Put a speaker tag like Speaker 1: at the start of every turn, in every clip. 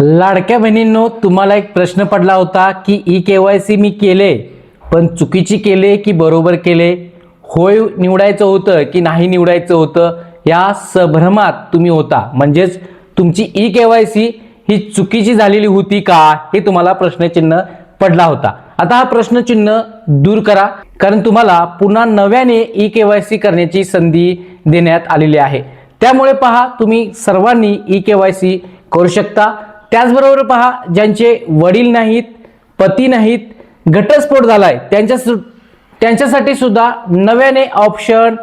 Speaker 1: लाडक्या बहिणींनो, तुम्हाला एक प्रश्न पडला होता की ई-केवायसी मी केले पण चुकीची केले की बरोबर केले, होय निवडायचं होतं की नाही निवडायचं होतं, या संभ्रमात तुम्ही होता. म्हणजेच तुमची ई-केवायसी ही चुकीची झालेली होती का, हे तुम्हाला प्रश्नचिन्ह पडला होता. आता हा प्रश्नचिन्ह दूर करा, कारण तुम्हाला पुन्हा नव्याने ई-केवायसी करण्याची संधी देण्यात आलेली आहे. त्यामुळे पहा, तुम्ही सर्वांनी ई-केवायसी करू शकता. त्याचबरोबर पहा, ज्यांचे वडील नाहीत, पती नाहीत, घटस्फोट झालाय, त्यांच्यासाठी सुद्धा नव्याने ऑप्शन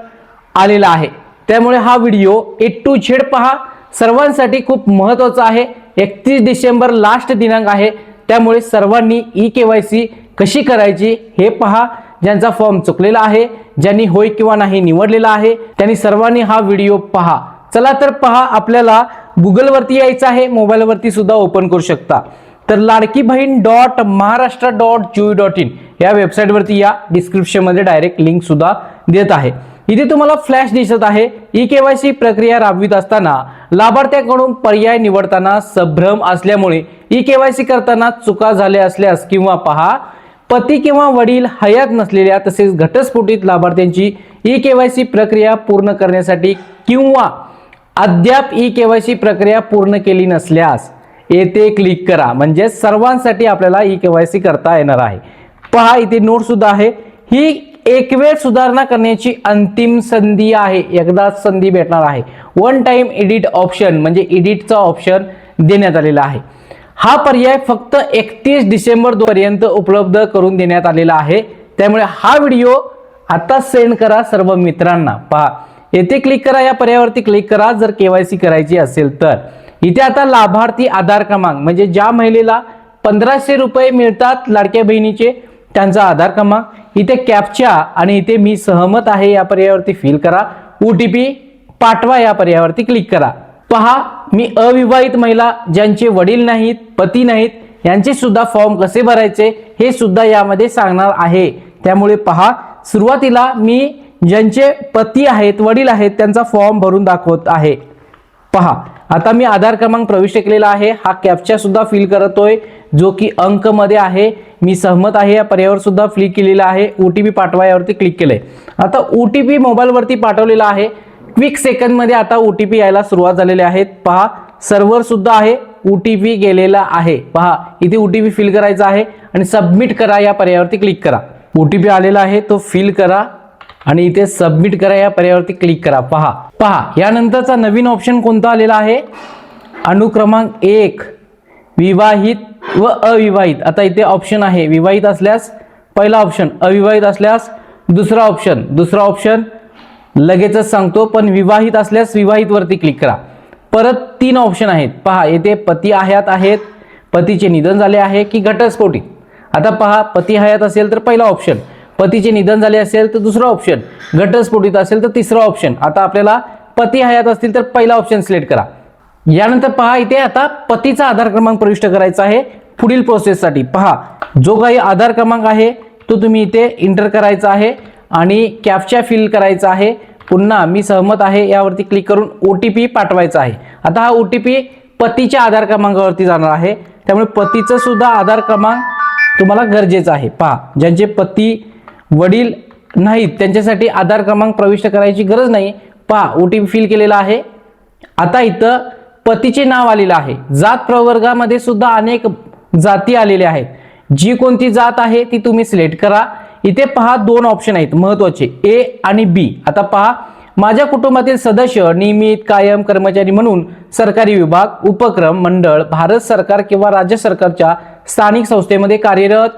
Speaker 1: आलेला आहे. त्यामुळे हा व्हिडिओ ए टू झेड पहा, सर्वांसाठी खूप महत्त्वाचा आहे. 31 डिसेंबर लास्ट दिनांक आहे. त्यामुळे सर्वांनी ई-केवायसी कशी करायची हे पहा. ज्यांचा फॉर्म चुकलेला आहे, ज्यांनी होय किंवा नाही निवडलेला आहे, त्यांनी सर्वांनी हा व्हिडिओ पहा. चला तर पहा, आपल्याला गुगलवरती यायचं आहे, मोबाईलवरती सुद्धा ओपन करू शकता. तर ladkibhin.maharashtra.gov.in या वेबसाईटवरती या. डिस्क्रिप्शनमध्ये डायरेक्ट लिंक सुद्धा देत आहे. इथे तुम्हाला फ्लॅश दिसत आहे. ई-केवायसी प्रक्रिया राबवित असताना लाभार्थ्याकडून पर्याय निवडताना संभ्रम असल्यामुळे ई-केवायसी करताना चुका झाल्या असल्यास किंवा पहा, पती किंवा वडील हयात नसलेल्या तसेच घटस्फोटित लाभार्थ्यांची ई-केवायसी प्रक्रिया पूर्ण करण्यासाठी किंवा अद्याप ई-केवायसी प्रक्रिया पूर्ण केली नसल्यास येथे क्लिक करा. म्हणजे सर्वांसाठी आपल्याला ई-केवायसी करता येणार आहे. पहा, इथे नोट सुद्धा आहे. ही एक वेळ सुधारणा करण्याची अंतिम संधी आहे. एकदाच संधी भेटणार आहे. वन टाइम एडिट ऑप्शन म्हणजे एडिटचा ऑप्शन देण्यात आलेला आहे. हा पर्याय फक्त 31 डिसेंबर पर्यंत उपलब्ध करून देण्यात आलेला आहे. त्यामुळे हा व्हिडिओ आता सेंड करा सर्व मित्रांना. पहा, येथे क्लिक करा, या पर्यायावरती क्लिक करा जर केवायसी करायची असेल तर. इथे आता लाभार्थी आधार क्रमांक म्हणजे ज्या महिलेला 1500 रुपये मिळतात लाडक्या बहिणीचे, त्यांचा आधार क्रमांक, इथे कॅप्चा आणि इथे मी सहमत आहे या पर्यायावरती फिल करा. OTP पाठवा या पर्यायावरती क्लिक करा. पहा, मी अविवाहित महिला, ज्यांचे वडील नाहीत, पती नाहीत, यांचे सुद्धा फॉर्म कसे भरायचे हे सुद्धा यामध्ये सांगणार आहे. त्यामुळे पहा, सुरुवातीला मी ज्यांचे पती आहेत, वडील आहेत, त्यांचा फॉर्म भरून दाखवत आहे. पहा, आता मी आधार क्रमांक प्रविष्ट केलेला आहे. हा कॅप्चा सुद्धा फिल करतोय जो की अंक मध्ये आहे. मी सहमत आहे या पर्यायावर सुद्धा क्लिक केलेला आहे. OTP पाठवा यावरती क्लिक केलंय. आता OTP मोबाईलवरती पाठवलेला आहे. क्विक सेकंड मध्ये आता OTP यायला सुरुवात झालेली आहे. पहा, सर्व्हर सुद्धा आहे, OTP गेलेला आहे. पहा, इथे OTP फिल करायचा आहे आणि सबमिट करा या पर्यायावरती क्लिक करा. OTP आलेला आहे, तो फिल करा आणि इथे सबमिट करा या पर्यायावरती क्लिक करा. पहा, यानंतरचा नवीन ऑप्शन कोणता आलेला आहे? अनुक्रमांक 1 विवाहित व अविवाहित. आता इथे ऑप्शन आहे, विवाहित असल्यास पहिला ऑप्शन, अविवाहित असल्यास दुसरा ऑप्शन लगेचच सांगतो, पण विवाहित असल्यास विवाहित वरती क्लिक करा. परत 3 ऑप्शन आहेत. पहा, येथे पती हयात आहेत, पतीचे निधन झाले आहे की घटस्फोटित. आता पहा, पती हयात असेल तर पहिला ऑप्शन, पतीचे निधन झाले असेल तर दुसरा ऑप्शन, घटस्फोटित असेल तर तिसरा ऑप्शन. आता आपल्याला पती हयात असतील तर पहिला ऑप्शन सिलेक्ट करा. यानंतर पहा, इथे आता पतीचा आधार क्रमांक प्रविष्ट करायचा आहे पुढील प्रोसेससाठी. पहा, जो काही आधार क्रमांक आहे तो तुम्ही इथे एंटर करायचा आहे आणि कॅप्चा फिल करायचा आहे. पुन्हा मी सहमत आहे यावरती क्लिक करून OTP पाठवायचा आहे. आता हा OTP पतीच्या आधार क्रमांकावरती जाणार आहे. त्यामुळे पतीचा सुद्धा आधार क्रमांक तुम्हाला गरजेचा आहे. पहा, ज्यांचे पती वडील नाहीत त्यांच्यासाठी आधार क्रमांक प्रविष्ट करायची गरज नाही. पहा, OTP फिल केलेला आहे. आता इथं पतीचे नाव आलेलं आहे. जात प्रवर्गामध्ये सुद्धा अनेक जाती आलेल्या आहेत. जी कोणती जात आहे ती तुम्ही सिलेक्ट करा. इथे पहा, 2 ऑप्शन आहेत महत्वाचे, A आणि B. आता पहा, माझ्या कुटुंबातील सदस्य नियमित कायम कर्मचारी म्हणून सरकारी विभाग, उपक्रम, मंडळ, भारत सरकार किंवा राज्य सरकारच्या स्थानिक संस्थेमध्ये कार्यरत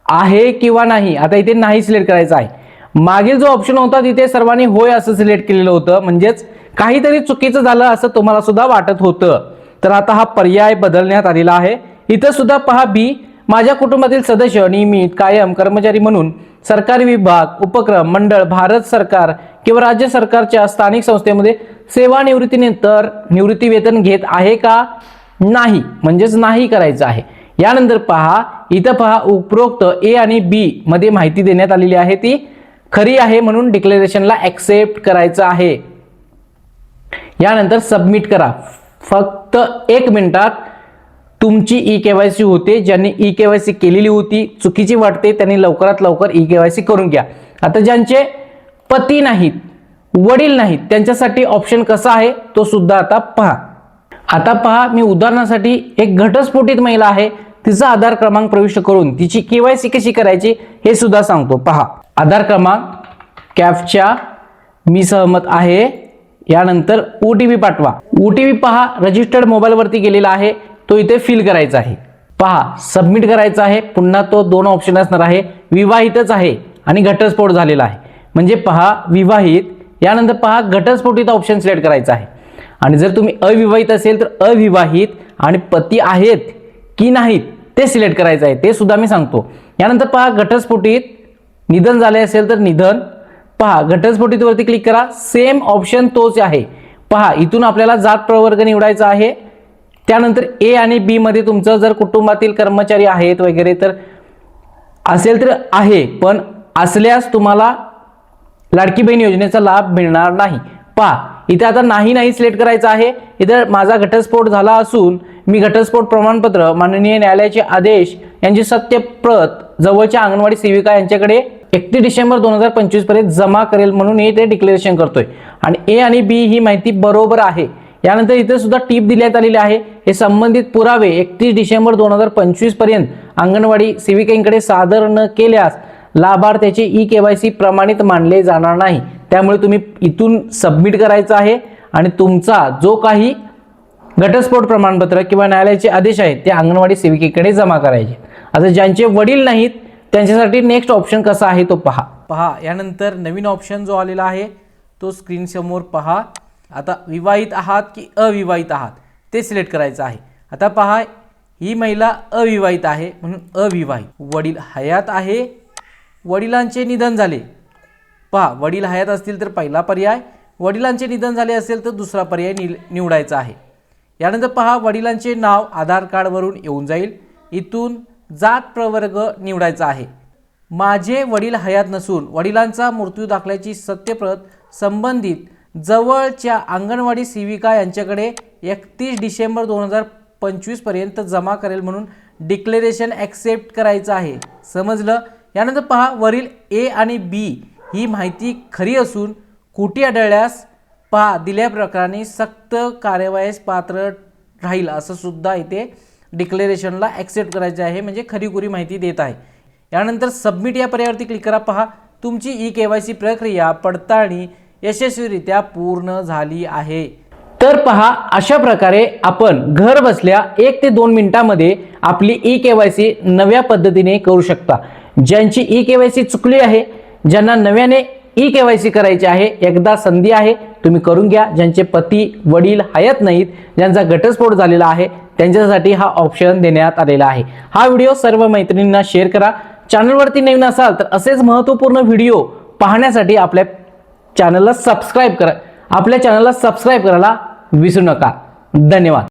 Speaker 1: आहे किंवा नाही. आता इथे नाही सिलेक्ट करायचं आहे. मागील जो ऑप्शन होता तिथे सर्वांनी होय असं सिलेक्ट केलेलं होतं, म्हणजेच काहीतरी चुकीचं झालं असं तुम्हाला सुद्धा वाटत होतं. तर आता हा पर्याय बदलण्यात आलेला आहे. इथं सुद्धा पहा, B, माझ्या कुटुंबातील सदस्य नियमित कायम कर्मचारी म्हणून सरकारी विभाग, उपक्रम, मंडळ, भारत सरकार किंवा राज्य सरकारच्या स्थानिक संस्थेमध्ये सेवानिवृत्तीनंतर निवृत्ती वेतन घेत आहे का? नाही, म्हणजेच नाही करायचं आहे. यानंतर पहा, इथं पहा, उपरोक्त A आणि B मध्ये माहिती देण्यात आलेली आहे ती खरी आहे, म्हणून डिक्लेरेशनला ऍक्सेप्ट करायचं आहे. यानंतर सबमिट करा. फक्त 1 मिनिटात तुमची ई केवायसी होते. ज्यांनी ई केवायसी केलेली होती, चुकीची वाटते, त्यांनी लवकरात लवकर ई केवायसी करून घ्या. आता ज्यांचे पती नाहीत, वडील नाहीत, त्यांच्यासाठी ऑप्शन कसा आहे तो सुद्धा आता पहा. आता पहा, मी उदाहरणासाठी एक घटस्फोटित महिला आहे, तिचा आधार क्रमांक प्रविष्ट करून तिची केवायसी कशी करायची हे सुद्धा सांगतो. पहा, आधार क्रमांक कॅप्चा मी सहमत आहे, यानंतर OTP पाठवा. OTP पहा रजिस्टर्ड मोबाईल वरती गेलेला आहे, तो इथे फिल करायचा आहे. पहा, सबमिट करायचा आहे. पुन्हा तो दोन ऑप्शन असणार आहे, विवाहितच आहे आणि घटस्फोट झालेला आहे. म्हणजे पहा विवाहित, यानंतर पहा घटस्फोटित ऑप्शन सिलेक्ट करायचा आहे. आणि जर तुम्ही अविवाहित असेल तर अविवाहित आणि पती आहेत की नाहीत ते सिलेक्ट करायचं आहे, ते सुद्धा मी सांगतो. यानंतर पहा घटस्फोटित निधन झाले असेल तर निधन. पहा घटस्फोटित वरती क्लिक करा, सेम ऑप्शन तोच आहे. पहा इथून आपल्याला जात प्रवर्ग निवडायचा आहे. त्यानंतर ए आणि बी मध्ये तुमचं जर कुटुंबातील कर्मचारी आहेत वगैरे तर असेल तर आहे, पण असल्यास तुम्हाला लाडकी बहीण योजनेचा लाभ मिळणार नाही. पहा इथे आता नाही सिलेक्ट करायचं आहे. इथे माझा घटस्फोट झाला असून मी घटस्फोट प्रमाणपत्र माननीय न्यायालयाचे आदेश यांची सत्य प्रत जवळच्या अंगणवाडी सेविका यांच्याकडे 31 डिसेंबर 2025 पर्यंत जमा करेल म्हणून हे ते डिक्लेरेशन करतोय. आणि ए आणि बी ही माहिती बरोबर आहे. यानंतर इथे सुद्धा टिप दिल्यात आलेली आहे, हे संबंधित पुरावे 31 डिसेंबर 2025 पर्यंत अंगणवाडी सेविकेकडे सादर न केल्यास लाभार्थ्याचे ई केवायसी प्रमाणित मानले जाणार नाही. त्यामुळे तुम्ही इथून सबमिट करायचं आहे आणि तुमचा जो काही घटस्फोट प्रमाणपत्र किंवा न्यायालयाचे आदेश आहेत ते अंगणवाडी सेविकेकडे जमा करायचे. आता ज्यांचे वडील नाहीत त्यांच्यासाठी नेक्स्ट ऑप्शन कसा आहे तो पहा. यानंतर नवीन ऑप्शन जो आलेला आहे तो स्क्रीन समोर पहा. आता विवाहित आहात की अविवाहित आहात ते सिलेक्ट करायचं आहे. आता पहा ही महिला अविवाहित आहे म्हणून अविवाहित. वडील हयात आहे, वडिलांचे निधन झाले. पहा वडील हयात असतील तर पहिला पर्याय, वडिलांचे निधन झाले असेल तर दुसरा पर्याय निवडायचा आहे. यानंतर पहा वडिलांचे नाव आधार कार्डवरून येऊन जाईल. इथून जात प्रवर्ग निवडायचा आहे. माझे वडील हयात नसून वडिलांचा मृत्यू दाखल्याची सत्यप्रत संबंधित जवळच्या अंगणवाडी सेविका यांच्याकडे 31 डिसेंबर 2025 पर्यंत जमा करेल म्हणून डिक्लेरेशन ॲक्सेप्ट करायचं आहे. समजलं. यानंतर पहा वरील ए आणि बी ही माहिती खरी असून खोटी आढळल्यास पहा दिल्या प्रकारे सक्त कार्यवाहीस पात्र राहील असं सुद्धा इथे डिक्लेरेशनला ॲक्सेप्ट करायचे आहे, म्हणजे खरीखुरी माहिती देत आहे. यानंतर सबमिट या पर्यायावरती क्लिक करा. पहा तुमची ई केवायसी प्रक्रिया पडताळणी यशस्वीरित्या पूर्ण झाली आहे. तर पहा अशा प्रकारे आपण घर बसल्या 1 ते 2 मिनिटांमध्ये आपली ई केवायसी नव्या पद्धतीने करू शकता. ज्यांची ई केवायसी चुकली आहे, ज्यांना नव्याने ई केवायसी करायची आहे, एकदा संधी आहे, तुम्ही करून घ्या. ज्यांचे पती वडील हयात नाहीत, ज्यांचा घटस्फोट झालेला आहे त्यांच्यासाठी हा ऑप्शन देण्यात आलेला आहे. हा व्हिडिओ सर्व मैत्रिणींना शेअर करा. चॅनलवरती नवीन असाल तर असेच महत्त्वपूर्ण व्हिडिओ पाहण्यासाठी आपल्या चॅनलला सबस्क्राईब करायला विसरू नका. धन्यवाद.